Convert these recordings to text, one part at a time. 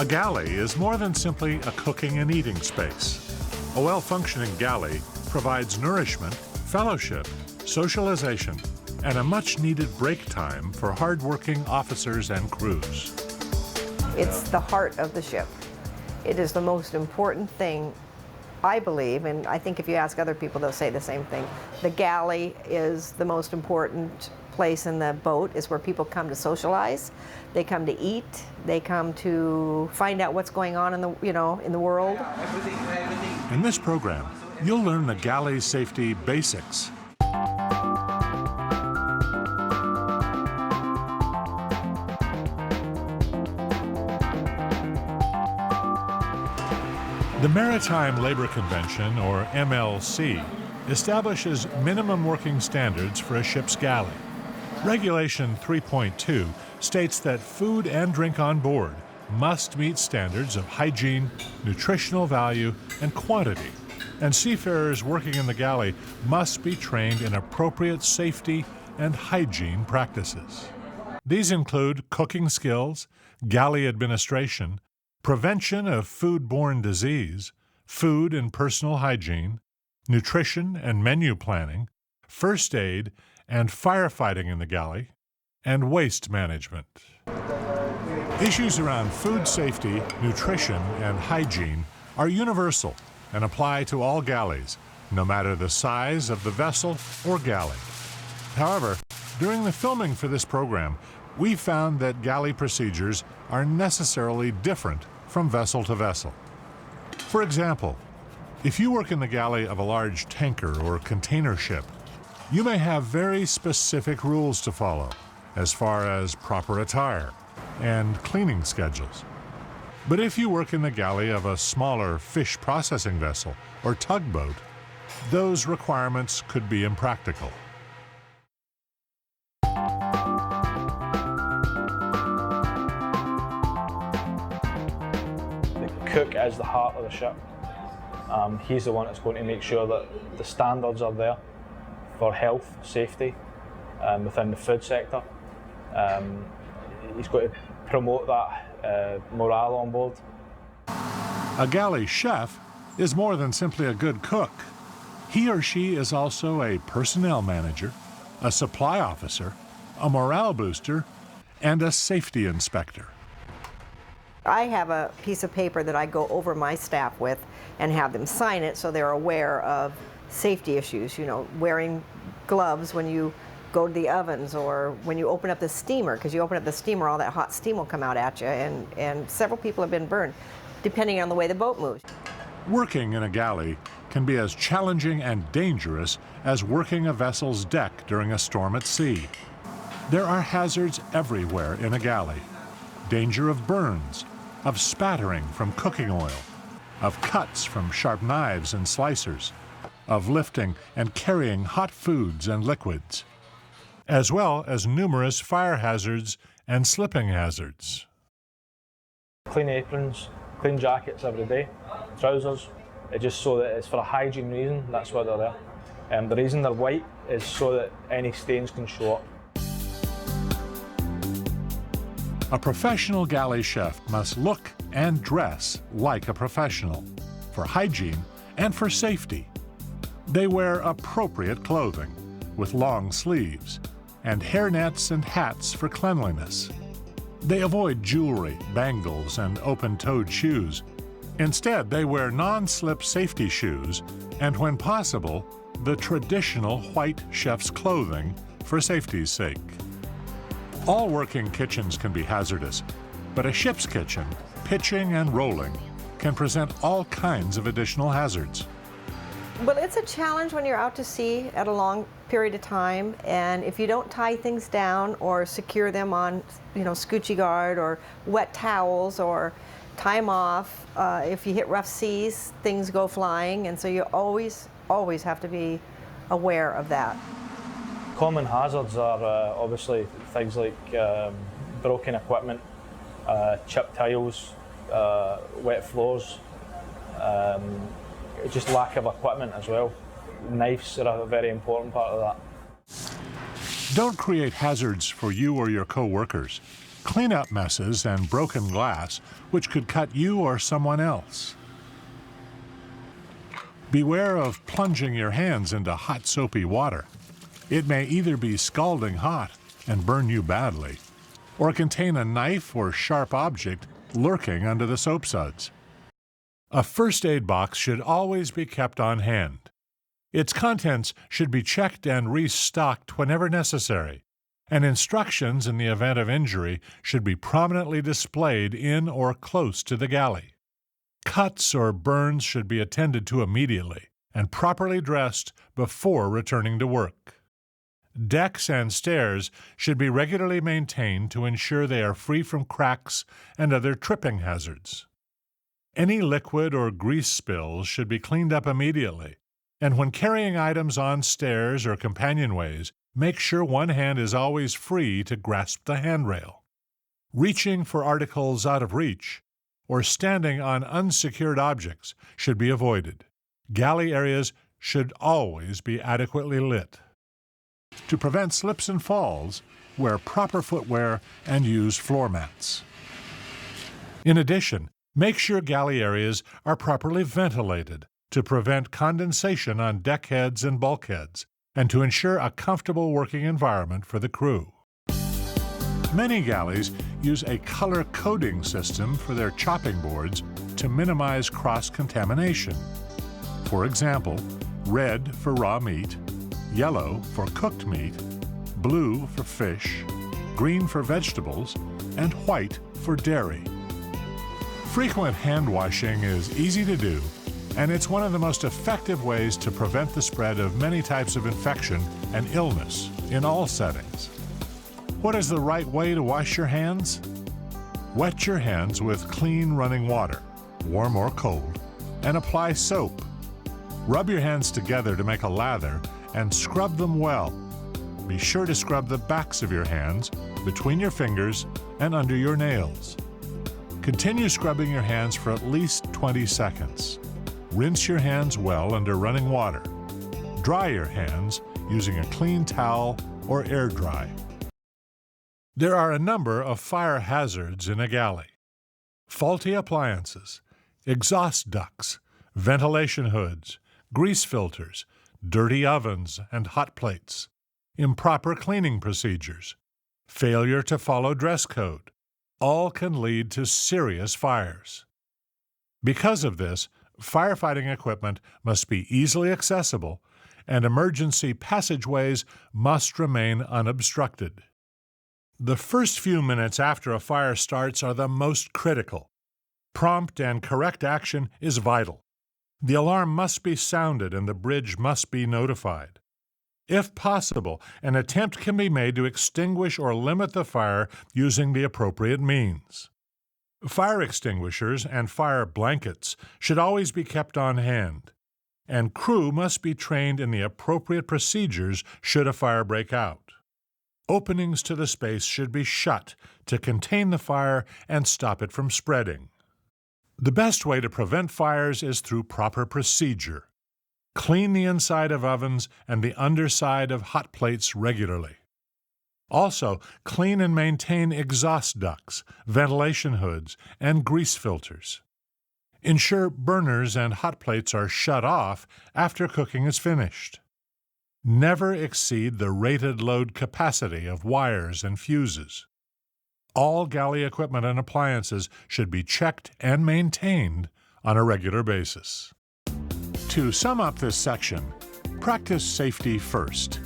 A galley is more than simply a cooking and eating space. A well-functioning galley provides nourishment, fellowship, socialization, and a much-needed break time for hard-working officers and crews. It's the heart of the ship. It is the most important thing, I believe, and I think if you ask other people, they'll say the same thing. The galley is the most important place in the boat. It's where people come to socialize. They come to eat. They come to find out what's going on in the world. In this program, you'll learn the Galley Safety basics. The Maritime Labor Convention, or MLC, establishes minimum working standards for a ship's galley. Regulation 3.2 states that food and drink on board must meet standards of hygiene, nutritional value, and quantity, and seafarers working in the galley must be trained in appropriate safety and hygiene practices. These include cooking skills, galley administration, prevention of foodborne disease, food and personal hygiene, nutrition and menu planning, first aid and firefighting in the galley, and waste management. Issues around food safety, nutrition, and hygiene are universal and apply to all galleys, no matter the size of the vessel or galley. However, during the filming for this program, we found that galley procedures are necessarily different from vessel to vessel. For example, if you work in the galley of a large tanker or container ship, you may have very specific rules to follow as far as proper attire and cleaning schedules. But if you work in the galley of a smaller fish processing vessel or tugboat, those requirements could be impractical. Cook is the heart of the ship. He's the one that's going to make sure that the standards are there for health, safety within the food sector. He's got to promote that morale on board. A galley chef is more than simply a good cook. He or she is also a personnel manager, a supply officer, a morale booster, and a safety inspector. I have a piece of paper that I go over my staff with and have them sign it so they're aware of safety issues, wearing gloves when you go to the ovens or when you open up the steamer, because you open up the steamer, all that hot steam will come out at you, and several people have been burned, depending on the way the boat moves. Working in a galley can be as challenging and dangerous as working a vessel's deck during a storm at sea. There are hazards everywhere in a galley. Danger of burns, of spattering from cooking oil, of cuts from sharp knives and slicers, of lifting and carrying hot foods and liquids, as well as numerous fire hazards and slipping hazards. Clean aprons, clean jackets every day, trousers, just so that it's for a hygiene reason, that's why they're there. The reason they're white is so that any stains can show up. A professional galley chef must look and dress like a professional for hygiene and for safety. They wear appropriate clothing with long sleeves and hairnets and hats for cleanliness. They avoid jewelry, bangles, and open-toed shoes. Instead, they wear non-slip safety shoes and, when possible, the traditional white chef's clothing for safety's sake. All working kitchens can be hazardous, but a ship's kitchen, pitching and rolling, can present all kinds of additional hazards. Well, it's a challenge when you're out to sea at a long period of time, and if you don't tie things down or secure them on, scoochy guard or wet towels or tie them off, if you hit rough seas, things go flying, and so you always have to be aware of that. Common hazards are obviously things like broken equipment, chipped tiles, wet floors, just lack of equipment as well. Knives are a very important part of that. Don't create hazards for you or your co-workers. Clean up messes and broken glass, which could cut you or someone else. Beware of plunging your hands into hot, soapy water. It may either be scalding hot and burn you badly, or contain a knife or sharp object lurking under the soap suds. A first aid box should always be kept on hand. Its contents should be checked and restocked whenever necessary, and instructions in the event of injury should be prominently displayed in or close to the galley. Cuts or burns should be attended to immediately and properly dressed before returning to work. Decks and stairs should be regularly maintained to ensure they are free from cracks and other tripping hazards. Any liquid or grease spills should be cleaned up immediately, and when carrying items on stairs or companionways, make sure one hand is always free to grasp the handrail. Reaching for articles out of reach or standing on unsecured objects should be avoided. Galley areas should always be adequately lit. To prevent slips and falls, wear proper footwear and use floor mats. In addition, make sure galley areas are properly ventilated to prevent condensation on deck heads and bulkheads and to ensure a comfortable working environment for the crew. Many galleys use a color coding system for their chopping boards to minimize cross-contamination. For example, red for raw meat, yellow for cooked meat, blue for fish, green for vegetables, and white for dairy. Frequent hand washing is easy to do, and it's one of the most effective ways to prevent the spread of many types of infection and illness in all settings. What is the right way to wash your hands? Wet your hands with clean running water, warm or cold, and apply soap. Rub your hands together to make a lather and scrub them well. Be sure to scrub the backs of your hands, between your fingers, and under your nails. Continue scrubbing your hands for at least 20 seconds. Rinse your hands well under running water. Dry your hands using a clean towel or air dry. There are a number of fire hazards in a galley. Faulty appliances, exhaust ducts, ventilation hoods, grease filters, dirty ovens and hot plates, improper cleaning procedures, failure to follow dress code, all can lead to serious fires. Because of this, firefighting equipment must be easily accessible and emergency passageways must remain unobstructed. The first few minutes after a fire starts are the most critical. Prompt and correct action is vital. The alarm must be sounded and the bridge must be notified. If possible, an attempt can be made to extinguish or limit the fire using the appropriate means. Fire extinguishers and fire blankets should always be kept on hand, and crew must be trained in the appropriate procedures should a fire break out. Openings to the space should be shut to contain the fire and stop it from spreading. The best way to prevent fires is through proper procedure. Clean the inside of ovens and the underside of hot plates regularly. Also, clean and maintain exhaust ducts, ventilation hoods, and grease filters. Ensure burners and hot plates are shut off after cooking is finished. Never exceed the rated load capacity of wires and fuses. All galley equipment and appliances should be checked and maintained on a regular basis. To sum up this section, practice safety first.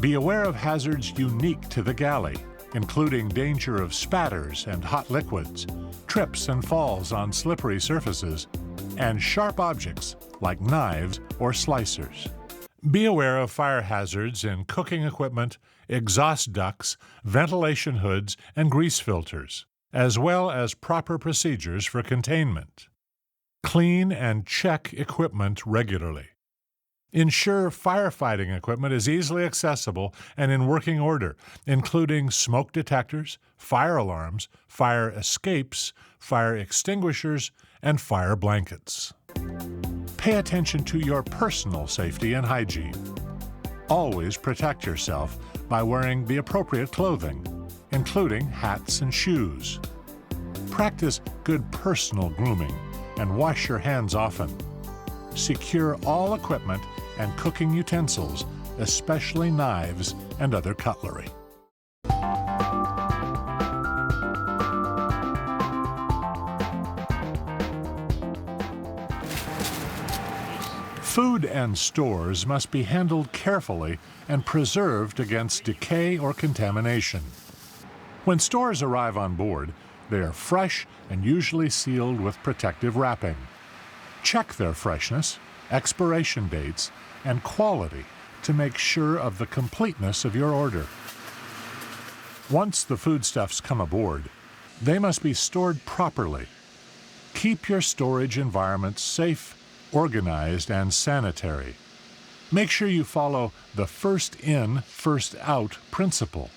Be aware of hazards unique to the galley, including danger of spatters and hot liquids, trips and falls on slippery surfaces, and sharp objects like knives or slicers. Be aware of fire hazards in cooking equipment, exhaust ducts, ventilation hoods, and grease filters, as well as proper procedures for containment. Clean and check equipment regularly. Ensure firefighting equipment is easily accessible and in working order, including smoke detectors, fire alarms, fire escapes, fire extinguishers, and fire blankets. Pay attention to your personal safety and hygiene. Always protect yourself by wearing the appropriate clothing. including hats and shoes. Practice good personal grooming and wash your hands often. Secure all equipment and cooking utensils, especially knives and other cutlery. Food and stores must be handled carefully and preserved against decay or contamination. When stores arrive on board, they are fresh and usually sealed with protective wrapping. Check their freshness, expiration dates, and quality to make sure of the completeness of your order. Once the foodstuffs come aboard, they must be stored properly. Keep your storage environments safe, organized, and sanitary. Make sure you follow the first in, first out principle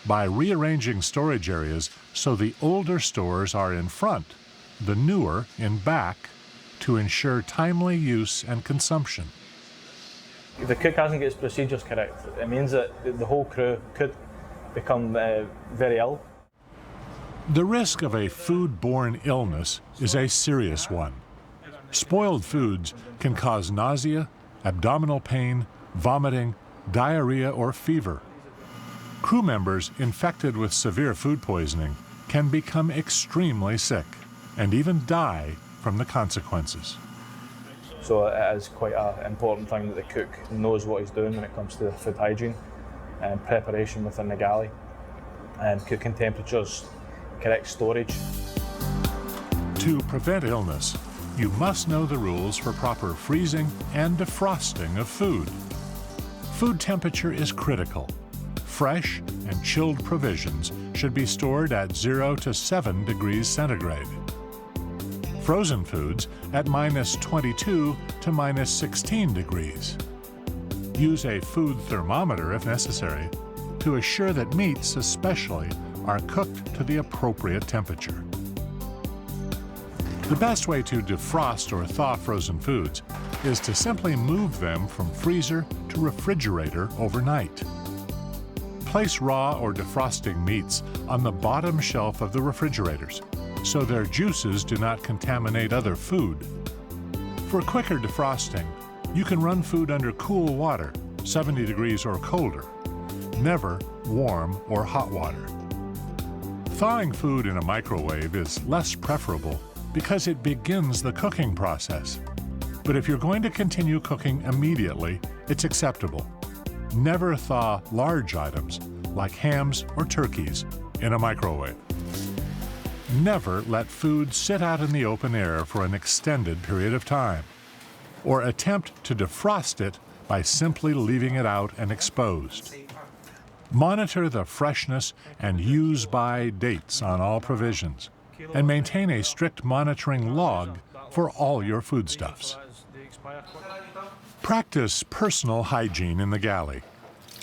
by rearranging storage areas so the older stores are in front, the newer in back, to ensure timely use and consumption. If the cook hasn't got his procedures correct, it means that the whole crew could become very ill. The risk of a food-borne illness is a serious one. Spoiled foods can cause nausea, abdominal pain, vomiting, diarrhea, or fever. Crew members infected with severe food poisoning can become extremely sick and even die from the consequences. So it is quite an important thing that the cook knows what he's doing when it comes to food hygiene and preparation within the galley, and cooking temperatures, correct storage. To prevent illness, you must know the rules for proper freezing and defrosting of food. Food temperature is critical. Fresh and chilled provisions should be stored at 0 to 7 degrees centigrade. Frozen foods at -22 to -16 degrees. Use a food thermometer if necessary to assure that meats especially are cooked to the appropriate temperature. The best way to defrost or thaw frozen foods is to simply move them from freezer to refrigerator overnight. Place raw or defrosting meats on the bottom shelf of the refrigerators so their juices do not contaminate other food. For quicker defrosting, you can run food under cool water, 70 degrees or colder, never warm or hot water. Thawing food in a microwave is less preferable because it begins the cooking process. But if you're going to continue cooking immediately, it's acceptable. Never thaw large items like hams or turkeys in a microwave. Never let food sit out in the open air for an extended period of time, or attempt to defrost it by simply leaving it out and exposed. Monitor the freshness and use-by dates on all provisions, and maintain a strict monitoring log for all your foodstuffs. Practice personal hygiene in the galley.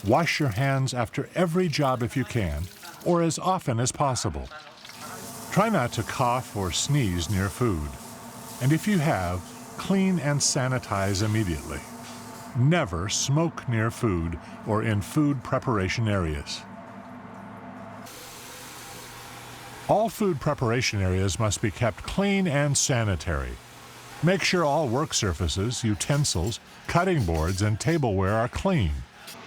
Wash your hands after every job if you can, or as often as possible. Try not to cough or sneeze near food, and if you have, clean and sanitize immediately. Never smoke near food or in food preparation areas. All food preparation areas must be kept clean and sanitary. Make sure all work surfaces, utensils, cutting boards, and tableware are clean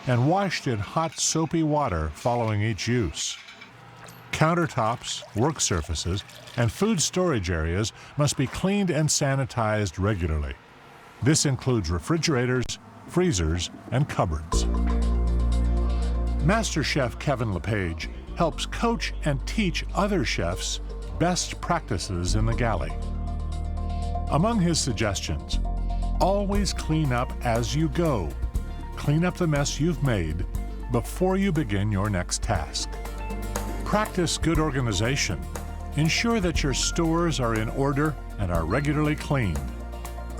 and washed in hot soapy water following each use. Countertops, work surfaces, and food storage areas must be cleaned and sanitized regularly. This includes refrigerators, freezers, and cupboards. Master Chef Kevin LePage helps coach and teach other chefs best practices in the galley. Among his suggestions, always clean up as you go. Clean up the mess you've made before you begin your next task. Practice good organization. Ensure that your stores are in order and are regularly cleaned.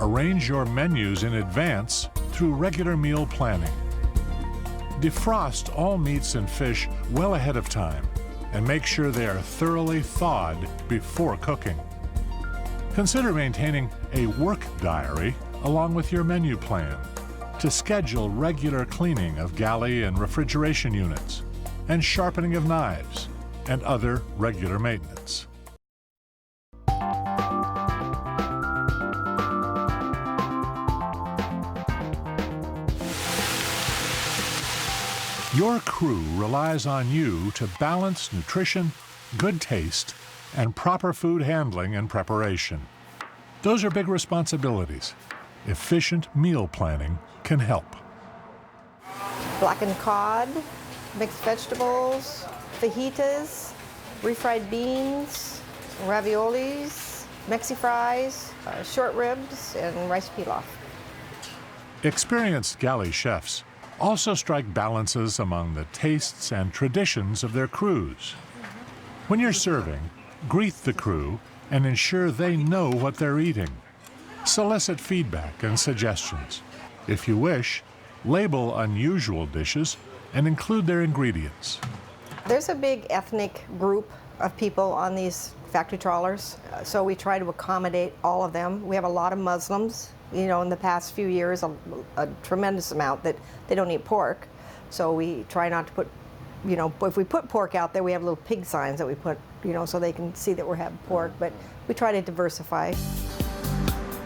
Arrange your menus in advance through regular meal planning. Defrost all meats and fish well ahead of time and make sure they are thoroughly thawed before cooking. Consider maintaining a work diary along with your menu plan to schedule regular cleaning of galley and refrigeration units and sharpening of knives and other regular maintenance. Your crew relies on you to balance nutrition, good taste, and proper food handling and preparation. Those are big responsibilities. Efficient meal planning can help. Blackened cod, mixed vegetables, fajitas, refried beans, raviolis, Mexi fries, short ribs, and rice pilaf. Experienced galley chefs also strike balances among the tastes and traditions of their crews. When you're serving, greet the crew and ensure they know what they're eating. Solicit feedback and suggestions. If you wish, label unusual dishes and include their ingredients. There's a big ethnic group of people on these factory trawlers, so we try to accommodate all of them. We have a lot of Muslims. You know, in the past few years, a tremendous amount that they don't eat pork. So we try not to put, you know, if we put pork out there, we have little pig signs that we put, you know, so they can see that we're having pork, but we try to diversify.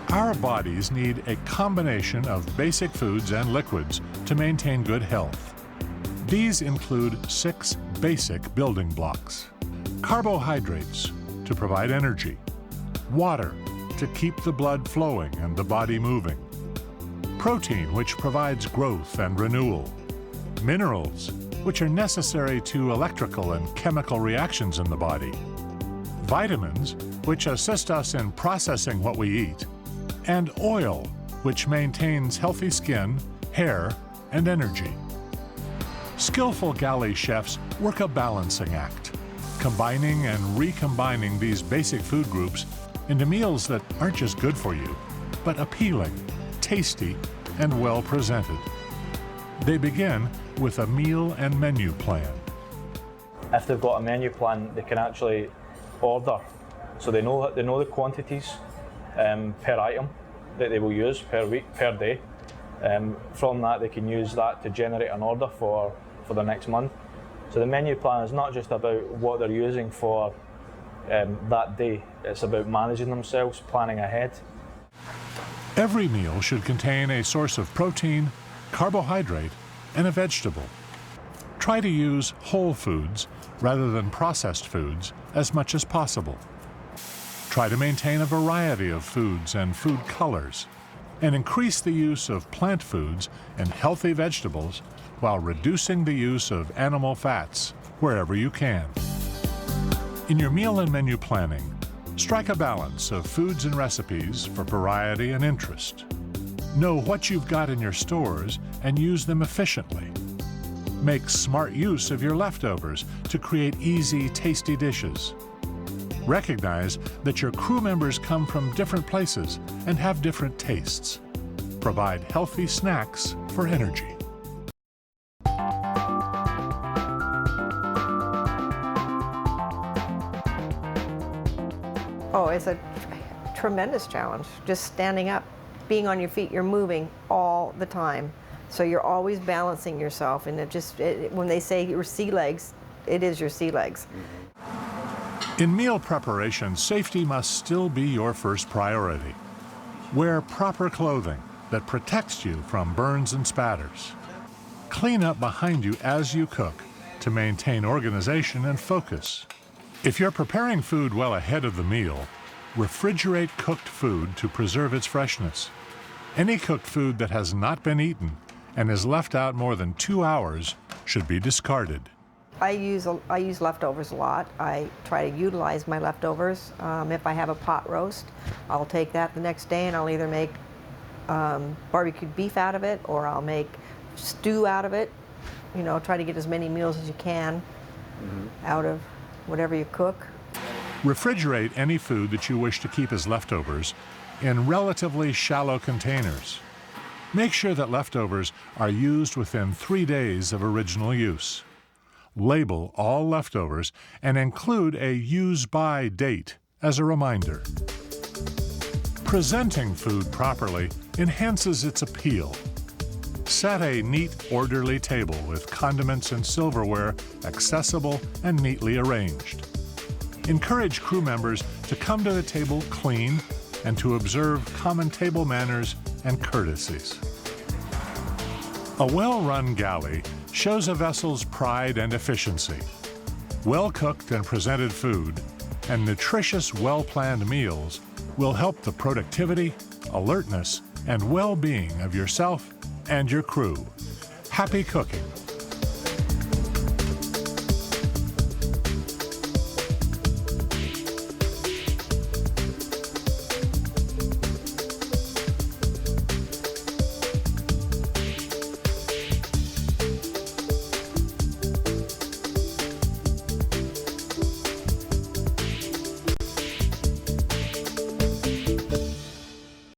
Our bodies need a combination of basic foods and liquids to maintain good health. These include 6 basic building blocks. Carbohydrates to provide energy, water to keep the blood flowing and the body moving, protein which provides growth and renewal, minerals which are necessary to electrical and chemical reactions in the body, vitamins which assist us in processing what we eat, and oil which maintains healthy skin, hair, and energy. Skillful galley chefs work a balancing act, combining and recombining these basic food groups into meals that aren't just good for you, but appealing, tasty, and well presented. They begin with a meal and menu plan. If they've got a menu plan, they can actually order, so they know the quantities per item that they will use per week, per day. From that, they can use that to generate an order for the next month. So the menu plan is not just about what they're using for that day, it's about managing themselves, planning ahead. Every meal should contain a source of protein, carbohydrate, and a vegetable. Try to use whole foods rather than processed foods as much as possible. Try to maintain a variety of foods and food colors, and increase the use of plant foods and healthy vegetables while reducing the use of animal fats wherever you can. In your meal and menu planning, strike a balance of foods and recipes for variety and interest. Know what you've got in your stores and use them efficiently. Make smart use of your leftovers to create easy, tasty dishes. Recognize that your crew members come from different places and have different tastes. Provide healthy snacks for energy. Oh, it's a tremendous challenge, just standing up, being on your feet, you're moving all the time. So you're always balancing yourself, and when they say your sea legs, it is your sea legs. In meal preparation, safety must still be your first priority. Wear proper clothing that protects you from burns and spatters. Clean up behind you as you cook to maintain organization and focus. If you're preparing food well ahead of the meal, refrigerate cooked food to preserve its freshness. Any cooked food that has not been eaten and is left out more than 2 hours should be discarded. I use leftovers a lot. I try to utilize my leftovers. If I have a pot roast, I'll take that the next day and I'll either make barbecued beef out of it, or I'll make stew out of it. You know, try to get as many meals as you can out of whatever you cook. Refrigerate any food that you wish to keep as leftovers in relatively shallow containers. Make sure that leftovers are used within 3 days of original use. Label all leftovers and include a use-by date as a reminder. Presenting food properly enhances its appeal. Set a neat, orderly table with condiments and silverware accessible and neatly arranged. Encourage crew members to come to the table clean and to observe common table manners and courtesies. A well-run galley shows a vessel's pride and efficiency. Well-cooked and presented food and nutritious, well-planned meals will help the productivity, alertness, and well-being of yourself and your crew. Happy cooking!